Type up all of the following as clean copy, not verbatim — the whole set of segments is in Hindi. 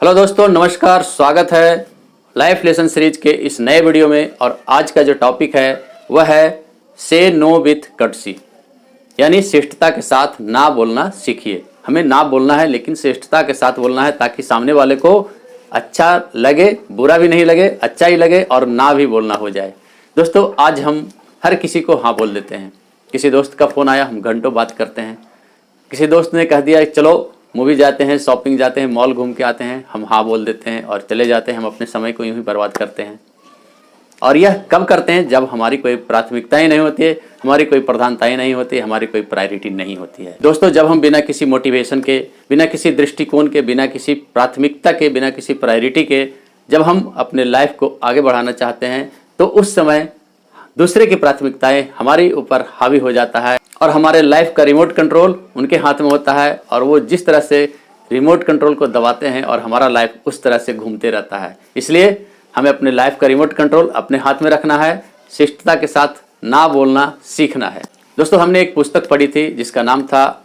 हेलो दोस्तों, नमस्कार। स्वागत है लाइफ लेसन सीरीज के इस नए वीडियो में। और आज का जो टॉपिक है वह है से नो विथ कर्टसी, यानी शिष्टता के साथ ना बोलना सीखिए। हमें ना बोलना है, लेकिन शिष्टता के साथ बोलना है ताकि सामने वाले को अच्छा लगे, बुरा भी नहीं लगे, अच्छा ही लगे और ना भी बोलना हो जाए। दोस्तों, आज हम हर किसी को हाँ बोल देते हैं। किसी दोस्त का फ़ोन आया, हम घंटों बात करते हैं। किसी दोस्त ने कह दिया चलो मूवी जाते हैं, शॉपिंग जाते हैं, मॉल घूम के आते हैं, हम हाँ बोल देते हैं और चले जाते हैं। हम अपने समय को यूं ही बर्बाद करते हैं। और यह कब करते हैं? जब हमारी कोई प्राथमिकताएं नहीं होती है, हमारी कोई प्रधानताएं नहीं होती, हमारी कोई प्रायोरिटी नहीं होती है। दोस्तों, जब हम बिना किसी मोटिवेशन के, बिना किसी दृष्टिकोण के, बिना किसी प्राथमिकता के, बिना किसी प्रायोरिटी के जब हम अपने लाइफ को आगे बढ़ाना चाहते हैं, तो उस समय दूसरे की प्राथमिकताएं हमारे ऊपर हावी हो जाता है और हमारे लाइफ का रिमोट कंट्रोल उनके हाथ में होता है। और वो जिस तरह से रिमोट कंट्रोल को दबाते हैं और हमारा लाइफ उस तरह से घूमते रहता है। इसलिए हमें अपने लाइफ का रिमोट कंट्रोल अपने हाथ में रखना है, शिष्टता के साथ ना बोलना सीखना है। दोस्तों, हमने एक पुस्तक पढ़ी थी जिसका नाम था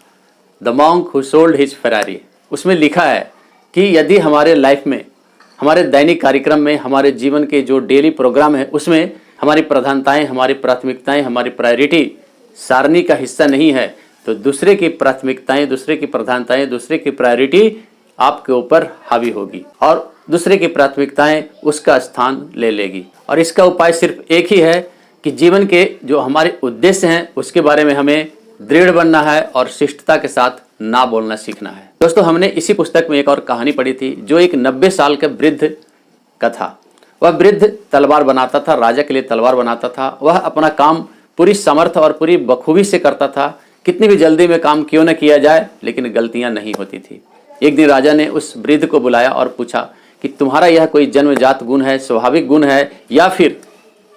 the monk who sold his Ferrari. उसमें लिखा है कि यदि हमारे लाइफ में, हमारे दैनिक कार्यक्रम में, हमारे जीवन के जो डेली प्रोग्राम है उसमें हमारी प्रधानताएं, हमारी प्राथमिकताएं, हमारी प्रायोरिटी सारणी का हिस्सा नहीं है, तो दूसरे की प्राथमिकताएं, दूसरे की प्रधानताएं, दूसरे की प्रायोरिटी आपके ऊपर हावी होगी और दूसरे की प्राथमिकताएं उसका स्थान ले लेगी। और इसका उपाय सिर्फ एक ही है कि जीवन के जो हमारे उद्देश्य हैं उसके बारे में हमें दृढ़ बनना है और शिष्टता के साथ ना बोलना सीखना है। दोस्तों, हमने इसी पुस्तक में एक और कहानी पढ़ी थी जो एक 90 साल के वृद्ध का था। वह वृद्ध तलवार बनाता था, राजा के लिए तलवार बनाता था। वह अपना काम पूरी समर्थ और पूरी बखूबी से करता था। कितनी भी जल्दी में काम क्यों न किया जाए, लेकिन गलतियां नहीं होती थी। एक दिन राजा ने उस वृद्ध को बुलाया और पूछा कि तुम्हारा यह कोई जन्मजात गुण है, स्वाभाविक गुण है, या फिर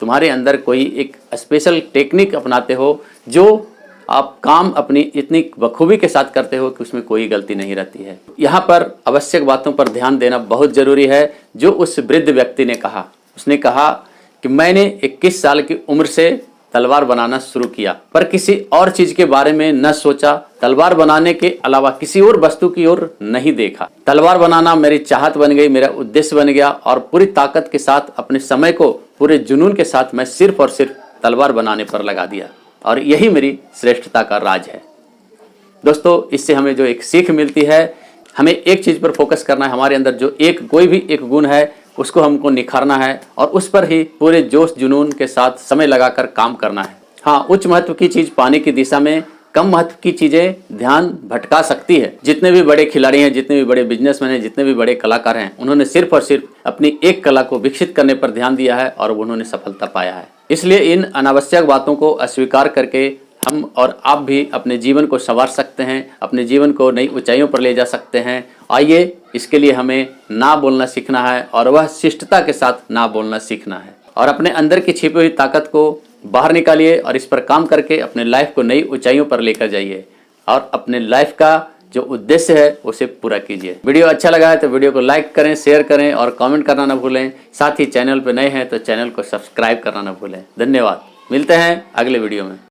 तुम्हारे अंदर कोई एक स्पेशल टेक्निक अपनाते हो जो आप काम अपनी इतनी बखूबी के साथ करते हो कि उसमें कोई गलती नहीं रहती है। यहाँ पर आवश्यक बातों पर ध्यान देना बहुत जरूरी है। जो उस वृद्ध व्यक्ति ने कहा, उसने कहा कि मैंने 21 साल की उम्र से तलवार बनाना शुरू किया, पर किसी और चीज के बारे में न सोचा, तलवार बनाने के अलावा किसी और वस्तु की ओर नहीं देखा। तलवार बनाना मेरी चाहत बन गई, मेरा उद्देश्य बन गया और पूरी ताकत के साथ अपने समय को पूरे जुनून के साथ मैं सिर्फ और सिर्फ तलवार बनाने पर लगा दिया। और यही मेरी श्रेष्ठता का राज है। दोस्तों, इससे हमें जो एक सीख मिलती है, हमें एक चीज पर फोकस करना है। हमारे अंदर जो कोई भी एक गुण है उसको हमको निखारना है और उस पर ही पूरे जोश जुनून के साथ समय लगाकर काम करना है। हाँ, उच्च महत्व की चीज पाने की दिशा में कम महत्व की चीजें ध्यान भटका सकती है। जितने भी बड़े खिलाड़ी हैं, जितने भी बड़े बिजनेसमैन हैं, जितने भी बड़े कलाकार हैं, उन्होंने सिर्फ और सिर्फ अपनी एक कला को विकसित करने पर ध्यान दिया है और उन्होंने सफलता पाया है। इसलिए इन अनावश्यक बातों को अस्वीकार करके हम और आप भी अपने जीवन को संवार सकते हैं, अपने जीवन को नई ऊंचाइयों पर ले जा सकते हैं। आइए, इसके लिए हमें ना बोलना सीखना है और वह शिष्टता के साथ ना बोलना सीखना है। और अपने अंदर की छिपी हुई ताकत को बाहर निकालिए और इस पर काम करके अपने लाइफ को नई ऊंचाइयों पर लेकर जाइए और अपने लाइफ का जो उद्देश्य है उसे पूरा कीजिए। वीडियो अच्छा लगा है तो वीडियो को लाइक करें, शेयर करें और कमेंट करना न भूलें। साथ ही चैनल पर नए हैं तो चैनल को सब्सक्राइब करना न भूलें। धन्यवाद। मिलते हैं अगले वीडियो में।